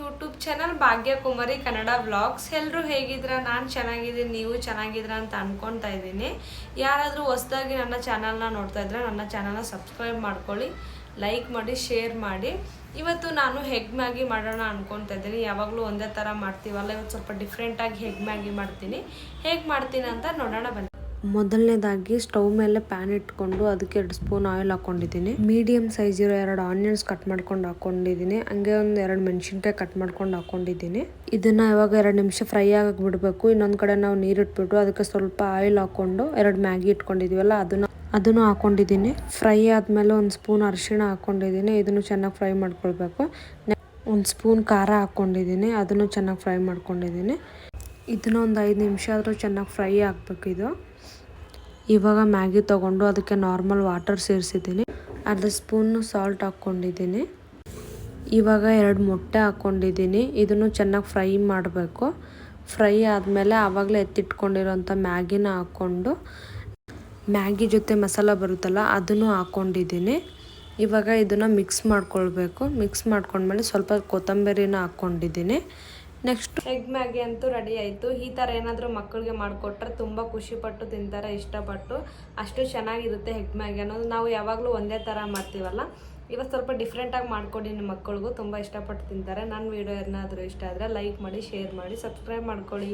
YouTube channel Bhagyakumari Kannada vlogs. ಎಲ್ಲರೂ ಹೇಗಿದ್ದೀರಾ? ನಾನು ಚೆನ್ನಾಗಿದ್ದೀನಿ, ನೀವು ಚೆನ್ನಾಗಿದ್ದೀರಾ ಅಂತ ಅನ್ಕೊತಾ ಇದ್ದೀನಿ. ಯಾರಾದರೂ ಹೊಸದಾಗಿ ನನ್ನ ಚಾನಲ್ನ ನೋಡ್ತಾ ಇದ್ರೆ ನನ್ನ ಚಾನಲ್ನ ಸಬ್ಸ್ಕ್ರೈಬ್ ಮಾಡ್ಕೊಳ್ಳಿ, ಲೈಕ್ ಮಾಡಿ, ಶೇರ್ ಮಾಡಿ. ಇವತ್ತು ನಾನು ಹೆಗ್ ಮ್ಯಾಗಿ ಮಾಡೋಣ ಅನ್ಕೊತಾ ಇದ್ದೀನಿ. ಯಾವಾಗಲೂ ಒಂದೇ ಥರ ಮಾಡ್ತೀವಲ್ಲ, ಇವತ್ತು ಸ್ವಲ್ಪ ಡಿಫ್ರೆಂಟಾಗಿ ಹೆಗ್ ಮ್ಯಾಗಿ ಮಾಡ್ತೀನಿ. ಹೇಗೆ ಮಾಡ್ತೀನಿ ಅಂತ ನೋಡೋಣ ಬನ್ನಿ. ಮೊದಲನೇದಾಗಿ ಸ್ಟವ್ ಮೇಲೆ ಪ್ಯಾನ್ ಇಟ್ಕೊಂಡು ಅದಕ್ಕೆ 2 ಸ್ಪೂನ್ ಆಯಿಲ್ ಹಾಕೊಂಡಿದ್ದೀನಿ. ಮೀಡಿಯಂ ಸೈಜ್ ಇರೋ 2 ಆನಿಯನ್ಸ್ ಕಟ್ ಮಾಡ್ಕೊಂಡು ಹಾಕೊಂಡಿದ್ದೀನಿ. ಹಂಗೆ ಒಂದು 2 ಮೆಣಸಿನ್ಕಾಯಿ ಕಟ್ ಮಾಡ್ಕೊಂಡು ಹಾಕೊಂಡಿದ್ದೀನಿ. ಇದನ್ನ ಇವಾಗ 2 ನಿಮಿಷ ಫ್ರೈ ಆಗಕ್ಕೆ ಬಿಡಬೇಕು. ಇನ್ನೊಂದು ಕಡೆ ನಾವು ನೀರು ಇಟ್ಬಿಟ್ಟು ಅದಕ್ಕೆ ಸ್ವಲ್ಪ ಆಯಿಲ್ ಹಾಕೊಂಡು 2 ಮ್ಯಾಗಿ ಇಟ್ಕೊಂಡಿದೀವಲ್ಲ ಅದನ್ನು ಹಾಕೊಂಡಿದ್ದೀನಿ. ಫ್ರೈ ಆದಮೇಲೆ 1 ಸ್ಪೂನ್ ಅರಿಶಿಣ ಹಾಕೊಂಡಿದ್ದೀನಿ. ಇದನ್ನು ಚೆನ್ನಾಗಿ ಫ್ರೈ ಮಾಡ್ಕೊಳ್ಬೇಕು. 1 ಸ್ಪೂನ್ ಖಾರ ಹಾಕೊಂಡಿದ್ದೀನಿ, ಅದನ್ನು ಚೆನ್ನಾಗಿ ಫ್ರೈ ಮಾಡ್ಕೊಂಡಿದ್ದೀನಿ. ಇದನ್ನ ಒಂದು 5 ನಿಮಿಷ ಆದರೂ ಚೆನ್ನಾಗಿ ಫ್ರೈ ಆಗಬೇಕು. ಇದು ಇವಾಗ ಮ್ಯಾಗಿ ತೊಗೊಂಡು ಅದಕ್ಕೆ ನಾರ್ಮಲ್ ವಾಟರ್ ಸೇರಿಸಿದ್ದೀನಿ. 1/2 ಸ್ಪೂನ್ ಸಾಲ್ಟ್ ಹಾಕ್ಕೊಂಡಿದ್ದೀನಿ. ಇವಾಗ 2 ಮೊಟ್ಟೆ ಹಾಕ್ಕೊಂಡಿದ್ದೀನಿ. ಇದನ್ನು ಚೆನ್ನಾಗಿ ಫ್ರೈ ಮಾಡಬೇಕು. ಫ್ರೈ ಆದಮೇಲೆ ಆವಾಗಲೇ ಎತ್ತಿಟ್ಕೊಂಡಿರೋಂಥ ಮ್ಯಾಗಿನ ಹಾಕ್ಕೊಂಡು ಮ್ಯಾಗಿ ಜೊತೆ ಮಸಾಲ ಬರುತ್ತಲ್ಲ ಅದನ್ನು ಹಾಕ್ಕೊಂಡಿದ್ದೀನಿ. ಇವಾಗ ಇದನ್ನು ಮಿಕ್ಸ್ ಮಾಡ್ಕೊಳ್ಬೇಕು. ಮಿಕ್ಸ್ ಮಾಡ್ಕೊಂಡ್ಮೇಲೆ ಸ್ವಲ್ಪ ಕೊತ್ತಂಬರಿನ ಹಾಕ್ಕೊಂಡಿದ್ದೀನಿ. ನೆಕ್ಸ್ಟ್ ಎಗ್ ಮ್ಯಾಗಿ ಅಂತೂ ರೆಡಿ ಆಯಿತು. ಈ ಥರ ಏನಾದರೂ ಮಕ್ಕಳಿಗೆ ಮಾಡಿಕೊಟ್ರೆ ತುಂಬ ಖುಷಿಪಟ್ಟು ತಿಂತಾರೆ, ಇಷ್ಟಪಟ್ಟು. ಅಷ್ಟು ಚೆನ್ನಾಗಿರುತ್ತೆ ಎಗ್ ಮ್ಯಾಗಿ ಅನ್ನೋದು. ನಾವು ಯಾವಾಗಲೂ ಒಂದೇ ಥರ ಮಾಡ್ತೀವಲ್ಲ, ಇವತ್ತು ಸ್ವಲ್ಪ ಡಿಫ್ರೆಂಟಾಗಿ ಮಾಡ್ಕೊಡಿ. ನಿಮ್ಮ ಮಕ್ಕಳಿಗೂ ತುಂಬ ಇಷ್ಟಪಟ್ಟು ತಿಂತಾರೆ. ನನ್ನ ವೀಡಿಯೋ ಏನಾದರೂ ಇಷ್ಟ ಆದರೆ ಲೈಕ್ ಮಾಡಿ, ಶೇರ್ ಮಾಡಿ, ಸಬ್ಸ್ಕ್ರೈಬ್ ಮಾಡ್ಕೊಳ್ಳಿ.